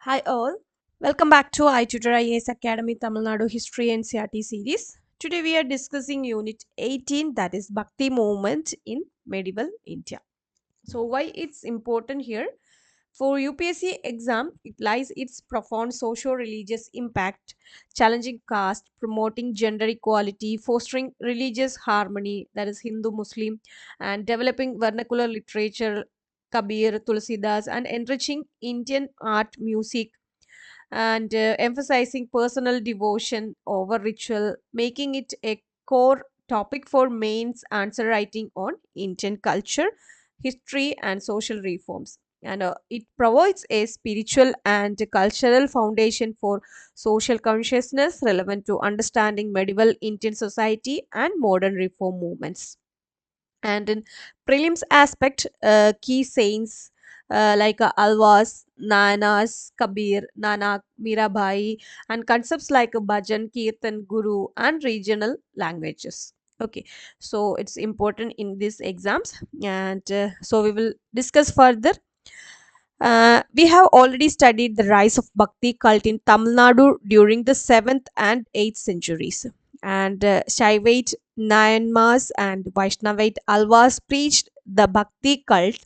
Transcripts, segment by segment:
Hi all, welcome back to i-TUTOR IAS Academy Tamilnadu History NCERT series. Today we are discussing Unit 18, that is Bhakti movement in medieval India. So why it's important here? For UPSC exam, it lies its profound socio-religious impact, challenging caste, promoting gender equality, fostering religious harmony, that is Hindu-Muslim, and developing vernacular literature, Kabir, Tulsidas, and enriching Indian art, music, and emphasizing personal devotion over ritual, making it a core topic for mains answer writing on Indian culture, history, and social reforms. And it provides a spiritual and cultural foundation for social consciousness relevant to understanding medieval Indian society and modern reform movements. And in prelims aspect, key saints like Alwas, Nanas, Kabir, Nanak, Mirabai, and concepts like Bhajan, Kirtan, Guru, and regional languages. Okay, so it's important in these exams, and so we will discuss further. We have already studied the rise of Bhakti cult in Tamil Nadu during the 7th and 8th centuries. And Shaivite, Nayanmas, and Vaishnavite Alvas preached the Bhakti cult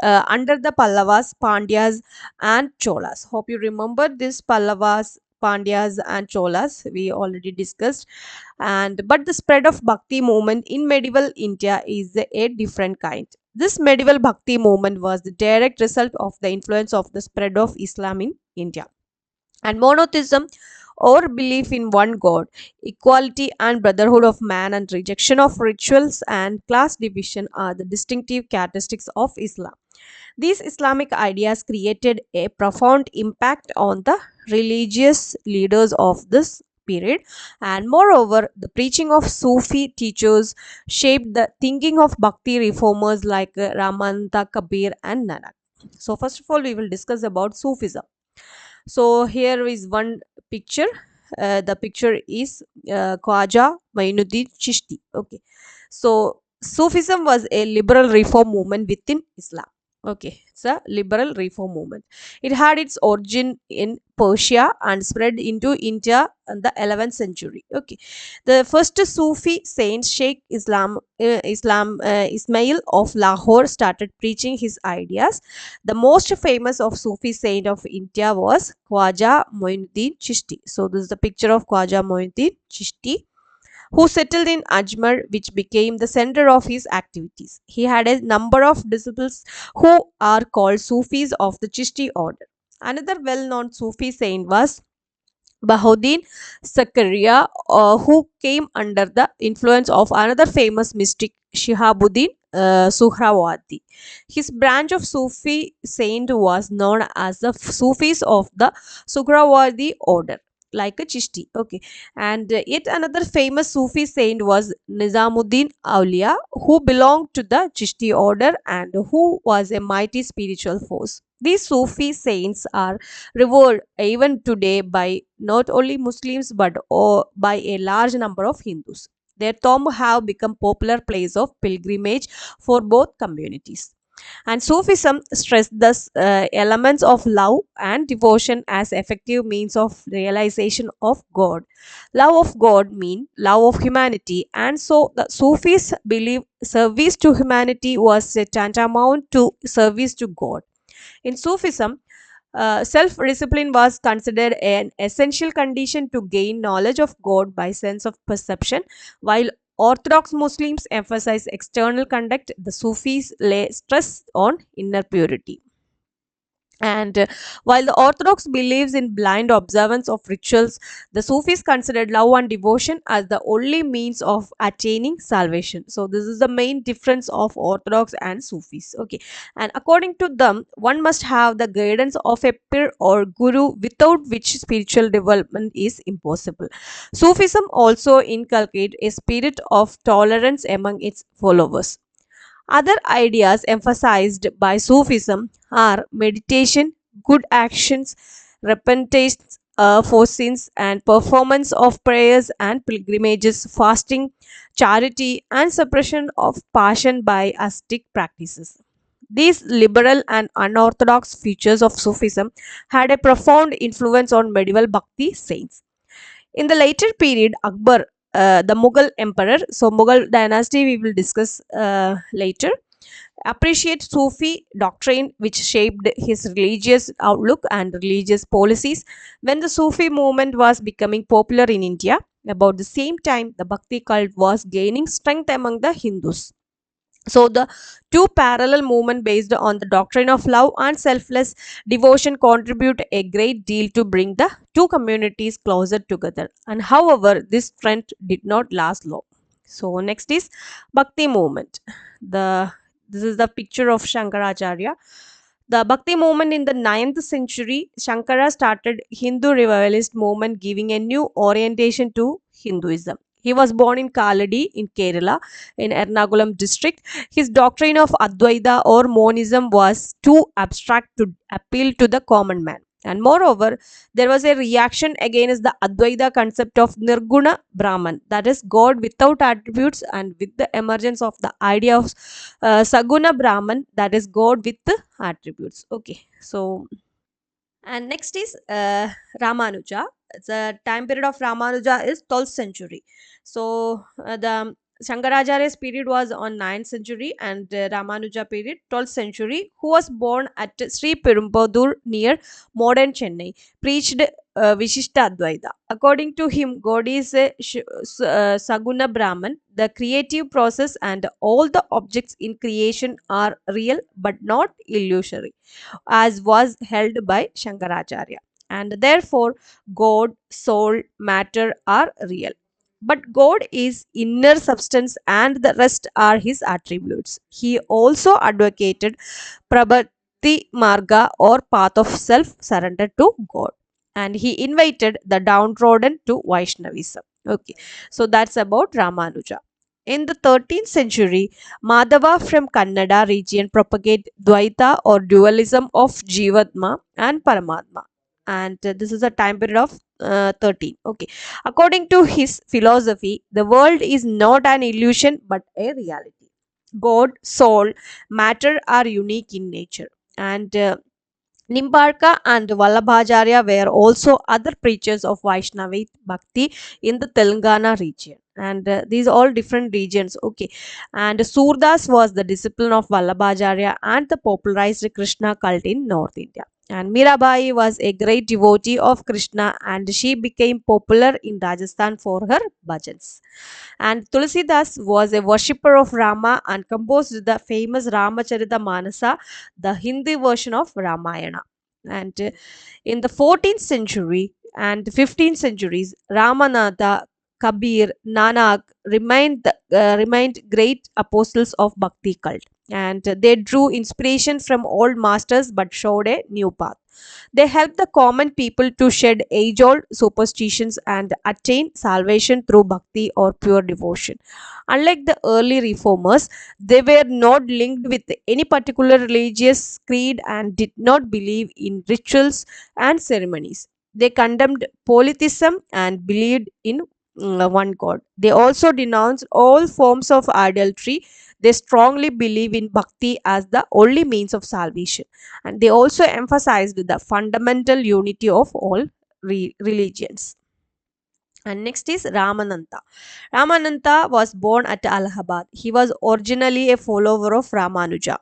under the Pallavas, Pandyas, and Cholas. Hope you remember this Pallavas, Pandyas, and Cholas. We already discussed. And but the spread of Bhakti movement in medieval India is a different kind. This medieval Bhakti movement was the direct result of the influence of the spread of Islam in India. And monotheism or belief in one God, equality and brotherhood of man, and rejection of rituals and class division are the distinctive characteristics of Islam. These Islamic ideas created a profound impact on the religious leaders of this period, and moreover, the preaching of Sufi teachers shaped the thinking of Bhakti reformers like Ramanta, Kabir, and Nanak. So, first of all, we will discuss about Sufism. So, here is one picture. The picture is Khwaja Mainuddin Chishti. Okay, so Sufism was a liberal reform movement within Islam. Okay, it's a liberal reform movement. It had its origin in Persia and spread into India in the 11th century. Okay, the first Sufi saint Sheikh Ismail of Lahore started preaching his ideas. The most famous of Sufi saint of India was Khwaja Moinuddin Chishti. So this is the picture of Khwaja Moinuddin Chishti, who settled in Ajmer, which became the center of his activities. He had a number of disciples who are called Sufis of the Chishti order. Another well-known Sufi saint was Bahuddin Zakaria, who came under the influence of another famous mystic, Shihabuddin Suhrawadi. His branch of Sufi saint was known as the Sufis of the Suhrawadi order, like a Chishti. Okay, and yet another famous Sufi saint was Nizamuddin Aulia, who belonged to the Chishti order and who was a mighty spiritual force. These Sufi saints are revered even today by not only Muslims but by a large number of Hindus. Their tombs have become popular place of pilgrimage for both communities. And Sufism stressed the elements of love and devotion as effective means of realization of God. Love of God means love of humanity, and so the Sufis believe service to humanity was a tantamount to service to God. In Sufism, self discipline was considered an essential condition to gain knowledge of God by sense of perception, while Orthodox Muslims emphasize external conduct. The Sufis lay stress on inner purity. And while the Orthodox believes in blind observance of rituals, the Sufis considered love and devotion as the only means of attaining salvation. So, this is the main difference of Orthodox and Sufis. Okay, and according to them, one must have the guidance of a pir or guru, without which spiritual development is impossible. Sufism also inculcates a spirit of tolerance among its followers. Other ideas emphasized by Sufism are meditation, good actions, repentance for sins, and performance of prayers and pilgrimages, fasting, charity, and suppression of passion by ascetic practices. These liberal and unorthodox features of Sufism had a profound influence on medieval Bhakti saints. In the later period, Akbar, the Mughal emperor, so Mughal dynasty we will discuss later, appreciate Sufi doctrine which shaped his religious outlook and religious policies. When the Sufi movement was becoming popular in India, about the same time the Bhakti cult was gaining strength among the Hindus. So the two parallel movements based on the doctrine of love and selfless devotion contribute a great deal to bring the two communities closer together. And however, this trend did not last long. So next is Bhakti movement. The This is the picture of Shankaracharya. The Bhakti movement in the 9th century, Shankara started Hindu revivalist movement giving a new orientation to Hinduism. He was born in Kaladi in Kerala in Ernakulam district. His doctrine of Advaita or monism was too abstract to appeal to the common man. And moreover, there was a reaction against the Advaita concept of Nirguna Brahman, that is, God without attributes, and with the emergence of the idea of Saguna Brahman, that is, God with the attributes. Okay, so and next is Ramanuja. The time period of Ramanuja is 12th century. So the Shankaracharya's period was on 9th century and Ramanuja period 12th century, who was born at Sri Perumbadur near modern Chennai, preached Vishishta Advaita. According to him, God is a Saguna Brahman, the creative process, and all the objects in creation are real but not illusory, as was held by Shankaracharya. And therefore, God, soul, matter are real. But God is inner substance and the rest are his attributes. He also advocated Prabhati Marga or path of self surrender to God. And he invited the downtrodden to Vaishnavism. Okay, so that's about Ramanuja. In the 13th century, Madhava from Kannada region propagated Dvaita or dualism of Jivatma and Paramatma. And this is a time period of 13. Okay. According to his philosophy, the world is not an illusion but a reality. God, soul, matter are unique in nature. And Nimbarka and Vallabhacharya were also other preachers of Vaishnavite Bhakti in the Telangana region. And these are all different regions. Okay. And Surdas was the disciple of Vallabhacharya and the popularized Krishna cult in North India. And Mirabai was a great devotee of Krishna and she became popular in Rajasthan for her bhajans. And Tulsidas was a worshipper of Rama and composed the famous Ramacharita Manasa, the Hindi version of Ramayana. And in the 14th century and 15th centuries, Ramanatha, Kabir, Nanak remained great apostles of Bhakti cult. And they drew inspiration from old masters but showed a new path. They helped the common people to shed age old superstitions and attain salvation through bhakti or pure devotion. Unlike the early reformers, they were not linked with any particular religious creed and did not believe in rituals and ceremonies. They condemned polytheism and believed in one God. They also denounced all forms of idolatry. They strongly believe in bhakti as the only means of salvation, and they also emphasized the fundamental unity of all religions. And next is Ramananta. Ramananta was born at Allahabad. He was originally a follower of Ramanuja,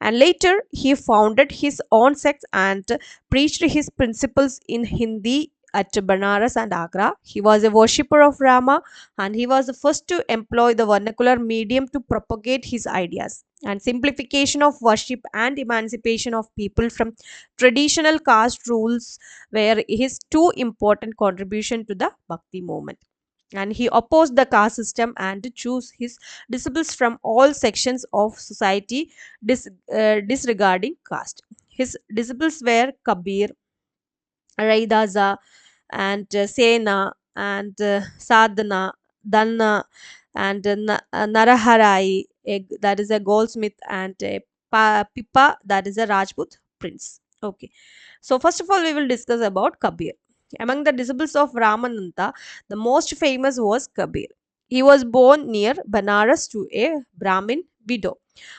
and later he founded his own sect and preached his principles in Hindi at Banaras and Agra. He was a worshipper of Rama and he was the first to employ the vernacular medium to propagate his ideas. And simplification of worship and emancipation of people from traditional caste rules were his two important contribution to the Bhakti movement. And he opposed the caste system and chose his disciples from all sections of society, disregarding caste. His disciples were Kabir, Raidaza, and Sena, and Sadhana, Dhanna, and Naraharai, that is a goldsmith, and Pippa, that is a Rajput prince. Okay, so first of all, we will discuss about Kabir. Among the disciples of Ramananda, the most famous was Kabir. He was born near Banaras to a Brahmin widow.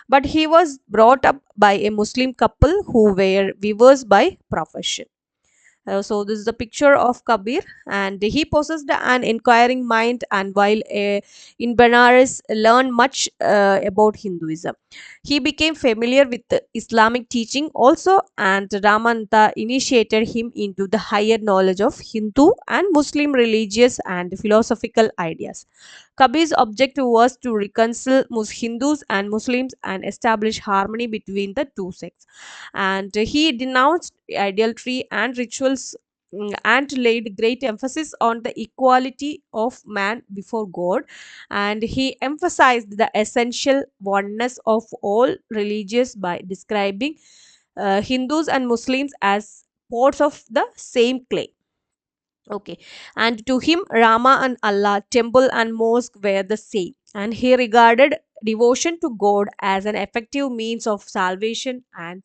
but he was brought up by a Muslim couple who were weavers by profession. So this is the picture of Kabir, and he possessed an inquiring mind, and while in Benares learned much about Hinduism. He became familiar with the Islamic teaching also, and Ramananda initiated him into the higher knowledge of Hindu and Muslim religious and philosophical ideas. Kabir's objective was to reconcile Hindus and Muslims and establish harmony between the two sects. And he denounced idolatry and rituals, and laid great emphasis on the equality of man before God. And he emphasized the essential oneness of all religions by describing Hindus and Muslims as pots of the same clay. Okay, and to him, Rama and Allah, temple and mosque were the same, and he regarded devotion to God as an effective means of salvation, and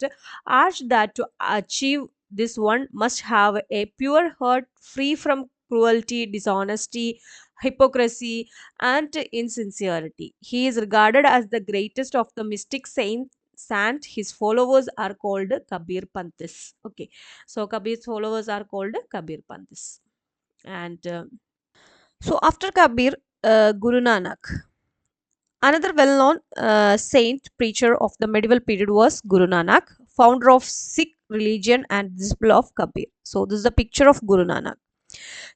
urged that to achieve this one must have a pure heart free from cruelty, dishonesty, hypocrisy, and insincerity. He is regarded as the greatest of the mystic saints, and his followers are called Kabir Panthis. Okay, so Kabir's followers are called Kabir Panthis. And so after Kabir, Guru Nanak. Another well known saint preacher of the medieval period was Guru Nanak, founder of Sikh religion and disciple of Kabir. So, this is a picture of Guru Nanak.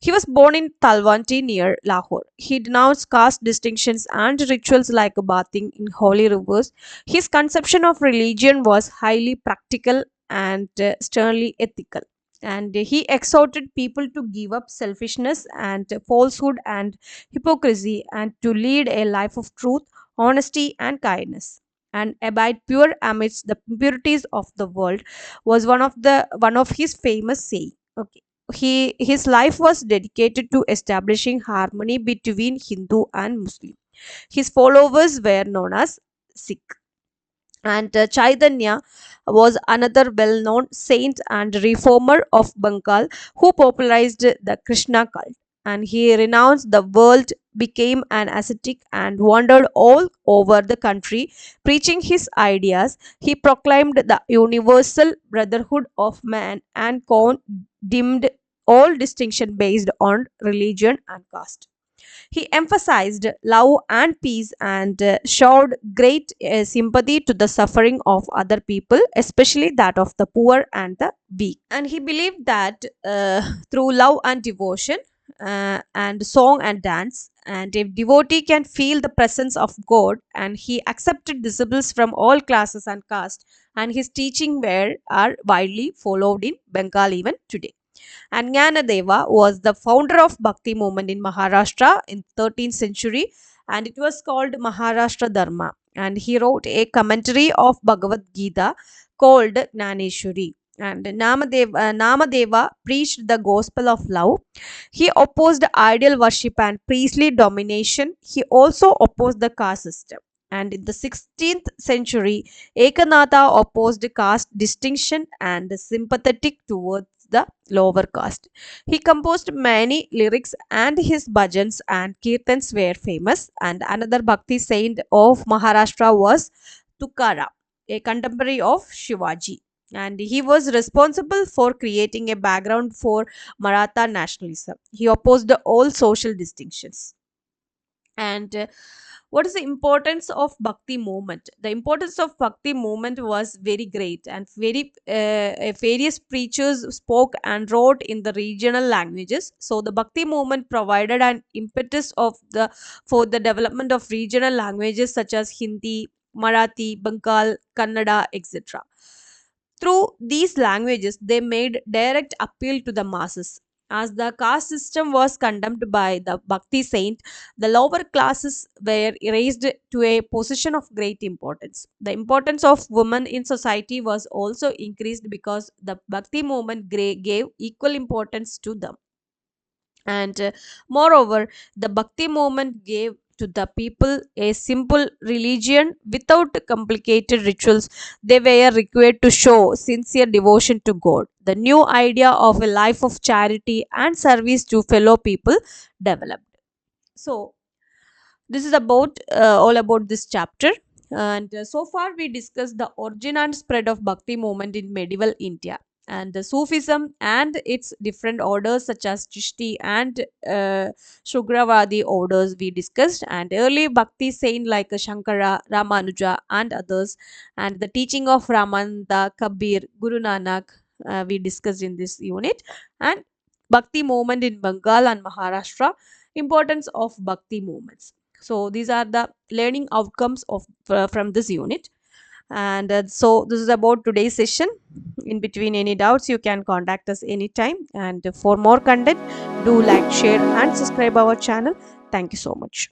He was born in Talwandi near Lahore. He denounced caste distinctions and rituals like bathing in holy rivers. His conception of religion was highly practical and sternly ethical. And he exhorted people to give up selfishness and falsehood and hypocrisy, and to lead a life of truth, honesty, and kindness, and abide pure amidst the impurities of the world, was one of his famous saying. Okay, his life was dedicated to establishing harmony between Hindu and Muslim. His followers were known as Sikh. And Chaitanya was another well known saint and reformer of Bengal who popularized the Krishna cult. And he renounced the world, became an ascetic, and wandered all over the country preaching his ideas. He proclaimed the universal brotherhood of man and condemned all distinction based on religion and caste. He emphasized love and peace, and showed great sympathy to the suffering of other people, especially that of the poor and the weak. And he believed that through love and devotion, and song and dance, and if devotee can feel the presence of God, and he accepted disciples from all classes and caste, and his teaching were are widely followed in Bengal even today. And Jnanadeva was the founder of Bhakti movement in Maharashtra in 13th century, and it was called Maharashtra Dharma. And he wrote a commentary of Bhagavad Gita called Gnaneshwari. And Namadeva preached the gospel of love. He opposed idol worship and priestly domination. He also opposed the caste system. And in the 16th century, Ekanatha opposed caste distinction and sympathetic towards the lower caste. He composed many lyrics, and his bhajans and kirtans were famous. And another Bhakti saint of Maharashtra was Tukara, a contemporary of Shivaji. And he was responsible for creating a background for Maratha nationalism. He opposed all social distinctions. And what is the importance of Bhakti movement? The importance of Bhakti movement was very great, and various preachers spoke and wrote in the regional languages. So the Bhakti movement provided an impetus of the for the development of regional languages such as Hindi, Marathi, Bengal, Kannada, etc. Through these languages, they made direct appeal to the masses. As the caste system was condemned by the Bhakti saint, the lower classes were raised to a position of great importance. The importance of women in society was also increased because the Bhakti movement gave equal importance to them. And moreover, the Bhakti movement gave to the people a simple religion without complicated rituals. They were required to show sincere devotion to God. The new idea of a life of charity and service to fellow people developed. So this is about all about this chapter. And so far we discussed the origin and spread of Bhakti movement in medieval India, and the Sufism and its different orders such as Chishti and Shugravadi orders we discussed, and early Bhakti saint like Shankara, Ramanuja and others, and the teaching of Ramananda, Kabir, Guru Nanak we discussed in this unit, and Bhakti movement in Bengal and Maharashtra, importance of Bhakti movements. So these are the learning outcomes of from this unit. And so this is about today's session. In between any doubts, you can contact us anytime. And for more content, do like, share and subscribe our channel. Thank you so much.